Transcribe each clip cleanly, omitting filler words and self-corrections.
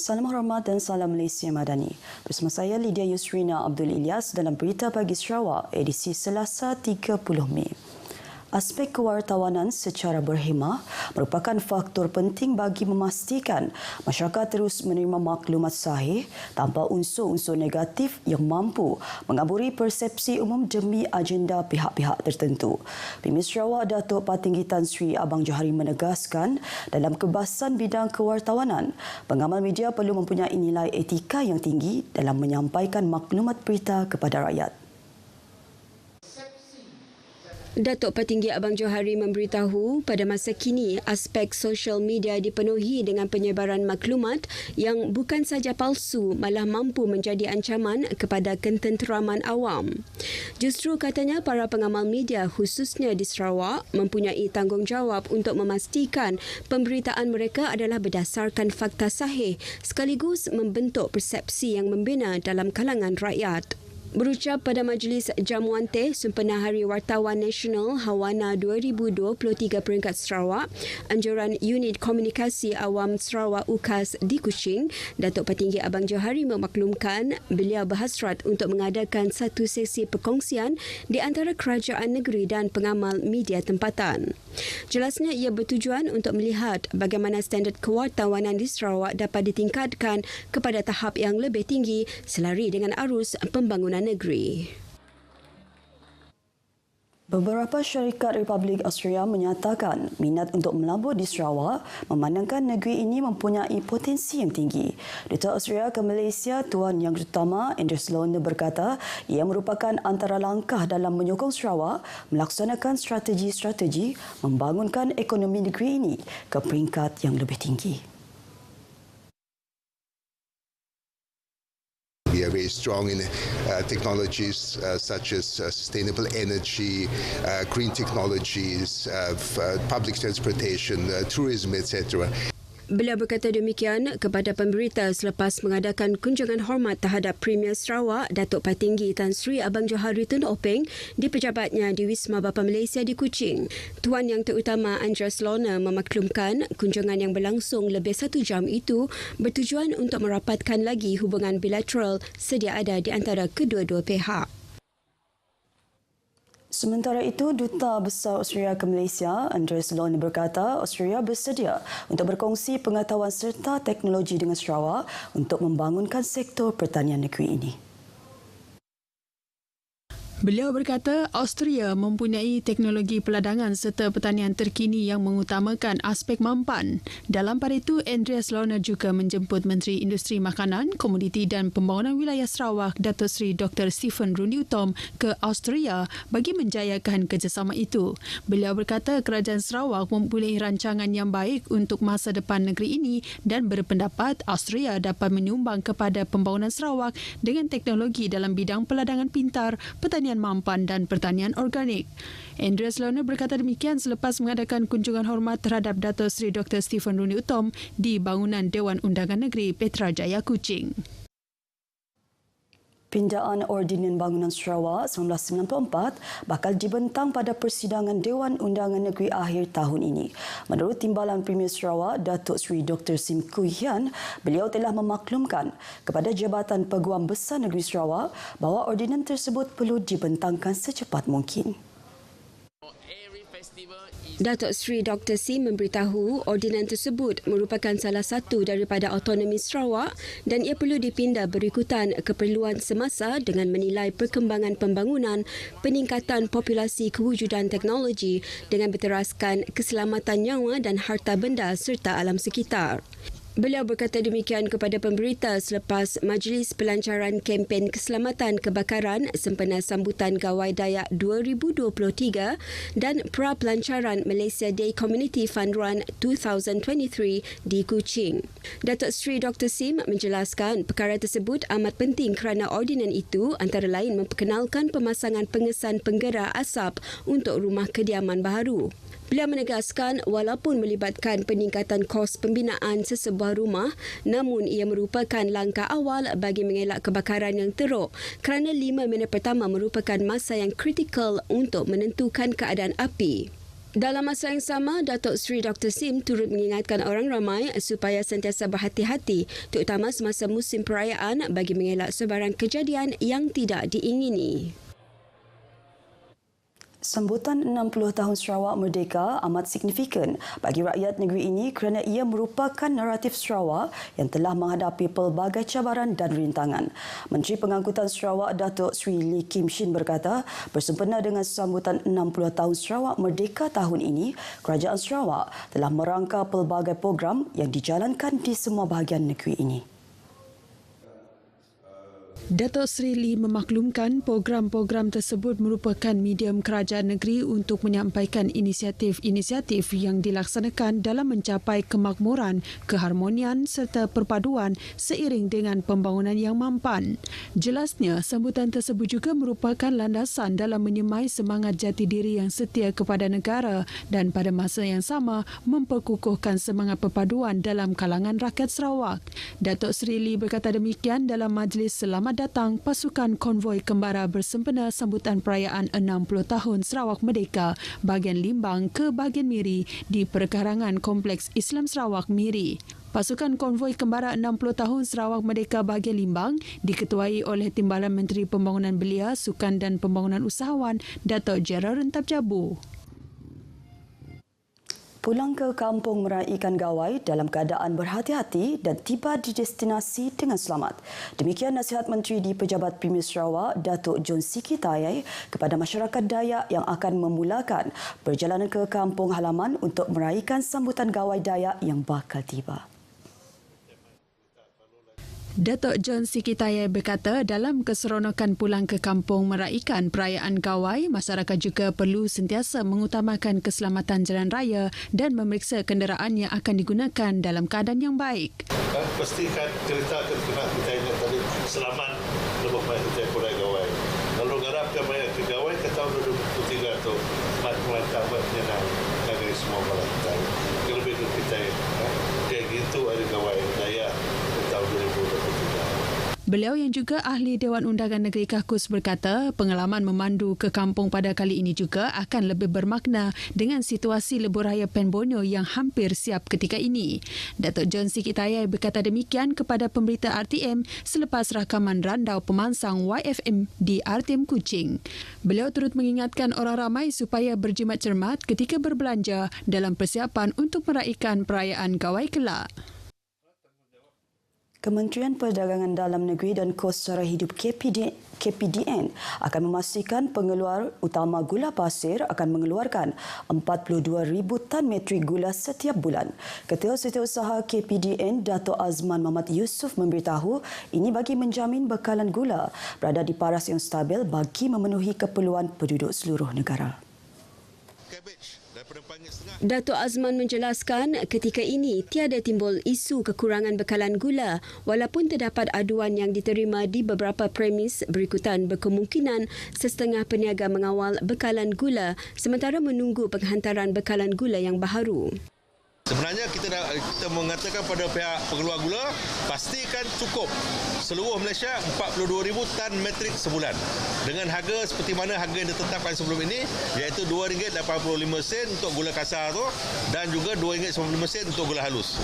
Salam hormat dan salam Malaysia Madani. Bersama saya Lydia Yusrina Abdul Ilyas dalam Berita Pagi Sarawak edisi Selasa 30 Mei. Aspek kewartawanan secara berhemah merupakan faktor penting bagi memastikan masyarakat terus menerima maklumat sahih tanpa unsur-unsur negatif yang mampu mengaburi persepsi umum demi agenda pihak-pihak tertentu. Pemimpin Sarawak Datuk Patinggi Tan Sri Abang Johari menegaskan dalam kebahasan bidang kewartawanan, pengamal media perlu mempunyai nilai etika yang tinggi dalam menyampaikan maklumat berita kepada rakyat. Datuk Patinggi Abang Johari memberitahu pada masa kini aspek sosial media dipenuhi dengan penyebaran maklumat yang bukan saja palsu malah mampu menjadi ancaman kepada ketenteraman awam. Justru katanya para pengamal media khususnya di Sarawak mempunyai tanggungjawab untuk memastikan pemberitaan mereka adalah berdasarkan fakta sahih sekaligus membentuk persepsi yang membina dalam kalangan rakyat. Berucap pada Majlis Jamuan Teh sempena Hari Wartawan Nasional Hawana 2023 peringkat Sarawak, anjuran Unit Komunikasi Awam Sarawak UKAS di Kuching, Datuk Patinggi Abang Johari memaklumkan beliau berhasrat untuk mengadakan satu sesi perkongsian di antara kerajaan negeri dan pengamal media tempatan. Jelasnya ia bertujuan untuk melihat bagaimana standard kewartawanan di Sarawak dapat ditingkatkan kepada tahap yang lebih tinggi selari dengan arus pembangunan negeri. Beberapa syarikat Republik Australia menyatakan minat untuk melabur di Sarawak memandangkan negeri ini mempunyai potensi yang tinggi. Duta Australia ke Malaysia Tuan Yang Utama Andrew Sloan berkata ia merupakan antara langkah dalam menyokong Sarawak melaksanakan strategi-strategi membangunkan ekonomi negeri ini ke peringkat yang lebih tinggi. We are very strong in technologies such as sustainable energy, green technologies, public transportation, tourism, etc. Beliau berkata demikian kepada pemberita selepas mengadakan kunjungan hormat terhadap Premier Sarawak Datuk Patinggi Tan Sri Abang Johari Tun Openg di pejabatnya di Wisma Bapa Malaysia di Kuching. Tuan Yang Terutama Andreas Lorna memaklumkan kunjungan yang berlangsung lebih 1 jam itu bertujuan untuk merapatkan lagi hubungan bilateral sedia ada di antara kedua-dua pihak. Sementara itu, Duta Besar Australia ke Malaysia, Andreas Lorne berkata Australia bersedia untuk berkongsi pengetahuan serta teknologi dengan Sarawak untuk membangunkan sektor pertanian negeri ini. Beliau berkata Austria mempunyai teknologi peladangan serta pertanian terkini yang mengutamakan aspek mampan. Dalam pada itu, Andreas Lorna juga menjemput Menteri Industri Makanan, Komoditi dan Pembangunan Wilayah Sarawak, Datuk Seri Dr. Stephen Runiutom ke Austria bagi menjayakan kerjasama itu. Beliau berkata kerajaan Sarawak mempunyai rancangan yang baik untuk masa depan negeri ini dan berpendapat Austria dapat menyumbang kepada pembangunan Sarawak dengan teknologi dalam bidang peladangan pintar, pertanian mampan dan pertanian organik. Andreas Lorna berkata demikian selepas mengadakan kunjungan hormat terhadap Datuk Seri Dr. Stephen Runiutom di bangunan Dewan Undangan Negeri Petrajaya Kuching. Pindaan Ordinan Bangunan Sarawak 1994 bakal dibentang pada persidangan Dewan Undangan Negeri akhir tahun ini. Menurut Timbalan Premier Sarawak, Datuk Seri Dr. Sim Kui Hian, beliau telah memaklumkan kepada Jabatan Peguam Besar Negeri Sarawak bahawa ordinan tersebut perlu dibentangkan secepat mungkin. Datuk Seri Dr. Sim memberitahu ordinan tersebut merupakan salah satu daripada autonomi Sarawak dan ia perlu dipindah berikutan keperluan semasa dengan menilai perkembangan pembangunan, peningkatan populasi kewujudan teknologi dengan berteraskan keselamatan nyawa dan harta benda serta alam sekitar. Beliau berkata demikian kepada pemberita selepas Majlis Pelancaran Kempen Keselamatan Kebakaran sempena sambutan Gawai Dayak 2023 dan Pra-Pelancaran Malaysia Day Community Fund Run 2023 di Kuching. Datuk Seri Dr. Sim menjelaskan perkara tersebut amat penting kerana ordinan itu antara lain memperkenalkan pemasangan pengesan penggerak asap untuk rumah kediaman baharu. Beliau menegaskan walaupun melibatkan peningkatan kos pembinaan sesebuah rumah, namun ia merupakan langkah awal bagi mengelak kebakaran yang teruk kerana 5 minit pertama merupakan masa yang kritikal untuk menentukan keadaan api. Dalam masa yang sama, Datuk Seri Dr. Sim turut mengingatkan orang ramai supaya sentiasa berhati-hati, terutama semasa musim perayaan bagi mengelak sebarang kejadian yang tidak diingini. Sambutan 60 tahun Sarawak Merdeka amat signifikan bagi rakyat negeri ini kerana ia merupakan naratif Sarawak yang telah menghadapi pelbagai cabaran dan rintangan. Menteri Pengangkutan Sarawak Datuk Seri Lee Kim Shin berkata, bersempena dengan sambutan 60 tahun Sarawak Merdeka tahun ini, Kerajaan Sarawak telah merangka pelbagai program yang dijalankan di semua bahagian negeri ini. Datuk Seri Lee memaklumkan program-program tersebut merupakan medium kerajaan negeri untuk menyampaikan inisiatif-inisiatif yang dilaksanakan dalam mencapai kemakmuran, keharmonian serta perpaduan seiring dengan pembangunan yang mampan. Jelasnya, sambutan tersebut juga merupakan landasan dalam menyemai semangat jati diri yang setia kepada negara dan pada masa yang sama memperkukuhkan semangat perpaduan dalam kalangan rakyat Sarawak. Datuk Seri Lee berkata demikian dalam majlis selamat datang pasukan konvoi kembara bersempena sambutan perayaan 60 tahun Sarawak Merdeka bahagian Limbang ke bahagian Miri di perkarangan Kompleks Islam Sarawak Miri. Pasukan konvoi kembara 60 tahun Sarawak Merdeka bahagian Limbang diketuai oleh Timbalan Menteri Pembangunan Belia, Sukan dan Pembangunan Usahawan Datuk Gerard Rentap Jabu. Pulang ke kampung meraihkan gawai dalam keadaan berhati-hati dan tiba di destinasi dengan selamat. Demikian nasihat Menteri di Pejabat Premier Sarawak, Datuk John Siki Tayai kepada masyarakat Dayak yang akan memulakan perjalanan ke kampung halaman untuk meraihkan sambutan gawai Dayak yang bakal tiba. Datuk John Siki Tayai berkata dalam keseronokan pulang ke kampung meraihkan perayaan gawai, masyarakat juga perlu sentiasa mengutamakan keselamatan jalan raya dan memeriksa kenderaan yang akan digunakan dalam keadaan yang baik. Pastikan kereta akan kena kita ingat tadi selamat lepas main kita pulang gawai. Kalau garapkan banyak ke gawai ke tahun 2023 tu mat melantang menyenang negeri semua malam kita. Lebih tu kita kayak gitu ada gawai daya tahun 2023. Beliau yang juga ahli Dewan Undangan Negeri Kakus berkata pengalaman memandu ke kampung pada kali ini juga akan lebih bermakna dengan situasi lebuh raya Pen Borneo yang hampir siap ketika ini. Datuk John Siki Tayai berkata demikian kepada pemberita RTM selepas rakaman randau pemansang YFM di RTM Kuching. Beliau turut mengingatkan orang ramai supaya berjimat cermat ketika berbelanja dalam persiapan untuk meraihkan perayaan gawai kelak. Kementerian Perdagangan Dalam Negeri dan Kos Sara Hidup KPDN akan memastikan pengeluar utama gula pasir akan mengeluarkan 42,000 tan metrik gula setiap bulan. Ketua Setiausaha KPDN Dato' Azman Muhammad Yusof memberitahu ini bagi menjamin bekalan gula berada di paras yang stabil bagi memenuhi keperluan penduduk seluruh negara. Datuk Azman menjelaskan ketika ini tiada timbul isu kekurangan bekalan gula walaupun terdapat aduan yang diterima di beberapa premis berikutan berkemungkinan setengah peniaga mengawal bekalan gula sementara menunggu penghantaran bekalan gula yang baharu. Sebenarnya kita mengatakan pada pihak pengeluar gula pastikan cukup seluruh Malaysia 42,000 tan metrik sebulan dengan harga seperti mana harga yang ditetapkan sebelum ini iaitu RM2.85 untuk gula kasar tu dan juga RM2.95 untuk gula halus.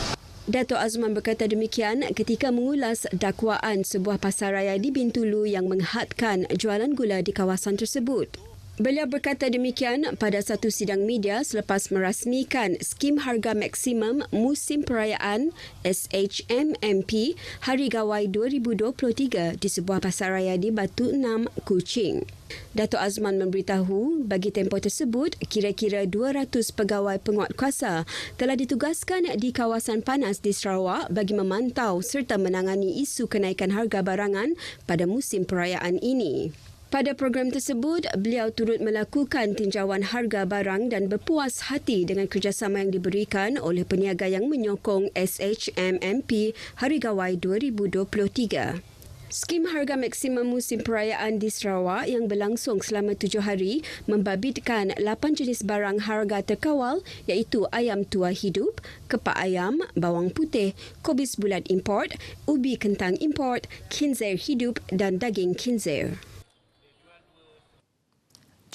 Datuk Azman berkata demikian ketika mengulas dakwaan sebuah pasaraya di Bintulu yang menghadkan jualan gula di kawasan tersebut. Beliau berkata demikian pada satu sidang media selepas merasmikan skim harga maksimum musim perayaan SHMMP Hari Gawai 2023 di sebuah pasaraya di Batu 6, Kuching. Datuk Azman memberitahu bagi tempoh tersebut kira-kira 200 pegawai penguatkuasa telah ditugaskan di kawasan panas di Sarawak bagi memantau serta menangani isu kenaikan harga barangan pada musim perayaan ini. Pada program tersebut, beliau turut melakukan tinjauan harga barang dan berpuas hati dengan kerjasama yang diberikan oleh peniaga yang menyokong SHMMP Hari Gawai 2023. Skim harga maksimum musim perayaan di Sarawak yang berlangsung selama 7 hari membabitkan 8 jenis barang harga terkawal iaitu ayam tua hidup, kepak ayam, bawang putih, kobis bulat import, ubi kentang import, kinzer hidup dan daging kinzer.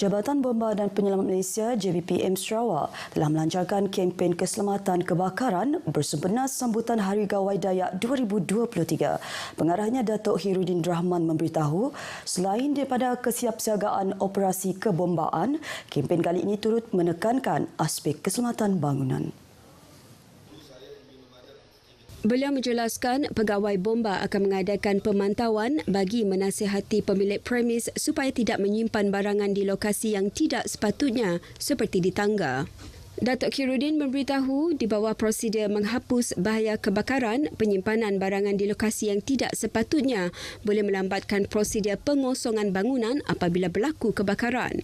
Jabatan Bomba dan Penyelamat Malaysia JBPM Sarawak telah melancarkan kempen keselamatan kebakaran bersempena sambutan Hari Gawai Dayak 2023. Pengarahnya Datuk Hirudin Rahman memberitahu, selain daripada kesiapsiagaan operasi kebombaan, kempen kali ini turut menekankan aspek keselamatan bangunan. Beliau menjelaskan pegawai bomba akan mengadakan pemantauan bagi menasihati pemilik premis supaya tidak menyimpan barangan di lokasi yang tidak sepatutnya seperti di tangga. Datuk Khairuddin memberitahu di bawah prosedur menghapus bahaya kebakaran, penyimpanan barangan di lokasi yang tidak sepatutnya boleh melambatkan prosedur pengosongan bangunan apabila berlaku kebakaran.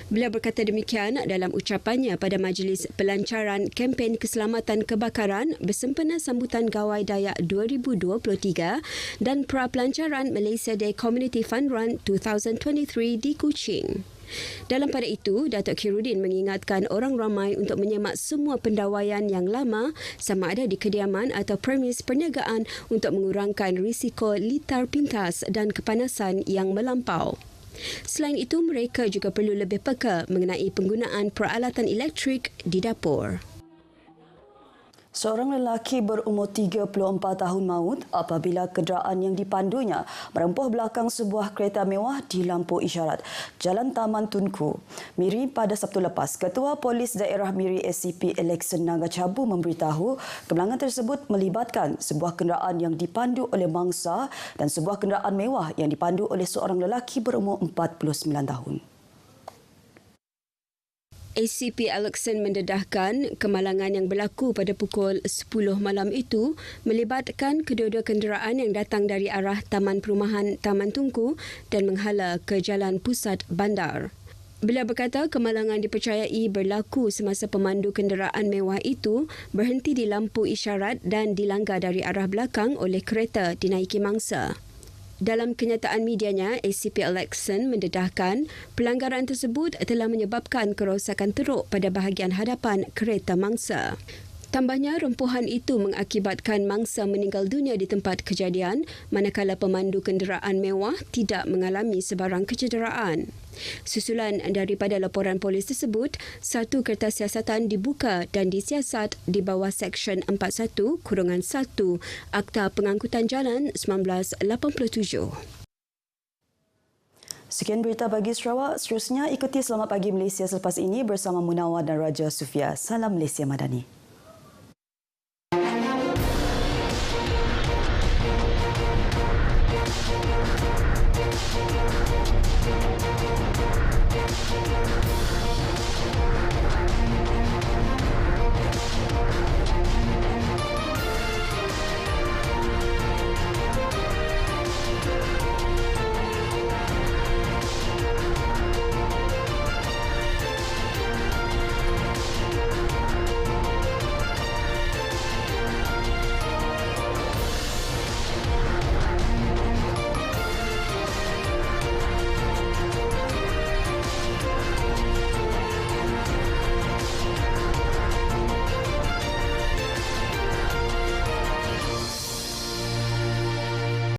Beliau berkata demikian dalam ucapannya pada majlis pelancaran kempen keselamatan kebakaran bersempena sambutan Gawai Dayak 2023 dan pra-pelancaran Malaysia Day Community Fun Run 2023 di Kuching. Dalam pada itu, Datuk Khairuddin mengingatkan orang ramai untuk menyemak semua pendawaian yang lama sama ada di kediaman atau premis perniagaan untuk mengurangkan risiko litar pintas dan kepanasan yang melampau. Selain itu, mereka juga perlu lebih peka mengenai penggunaan peralatan elektrik di dapur. Seorang lelaki berumur 34 tahun maut apabila kenderaan yang dipandunya merempuh belakang sebuah kereta mewah di lampu isyarat Jalan Taman Tunku, Miri pada Sabtu lepas. Ketua Polis Daerah Miri SCP Alexon Nagacabu memberitahu kemalangan tersebut melibatkan sebuah kenderaan yang dipandu oleh mangsa dan sebuah kenderaan mewah yang dipandu oleh seorang lelaki berumur 49 tahun. ACP Alexon mendedahkan kemalangan yang berlaku pada pukul 10 malam itu melibatkan kedua-dua kenderaan yang datang dari arah Taman Perumahan Taman Tunku dan menghala ke Jalan Pusat Bandar. Beliau berkata kemalangan dipercayai berlaku semasa pemandu kenderaan mewah itu berhenti di lampu isyarat dan dilanggar dari arah belakang oleh kereta dinaiki mangsa. Dalam kenyataan medianya, ACP Alexon mendedahkan pelanggaran tersebut telah menyebabkan kerosakan teruk pada bahagian hadapan kereta mangsa. Tambahnya, rempuhan itu mengakibatkan mangsa meninggal dunia di tempat kejadian manakala pemandu kenderaan mewah tidak mengalami sebarang kecederaan. Susulan daripada laporan polis tersebut, satu kertas siasatan dibuka dan disiasat di bawah Seksyen 41-1 Akta Pengangkutan Jalan 1987. Sekian berita bagi Sarawak. Seterusnya ikuti Selamat Pagi Malaysia selepas ini bersama Munawar dan Raja Sufia. Salam Malaysia Madani.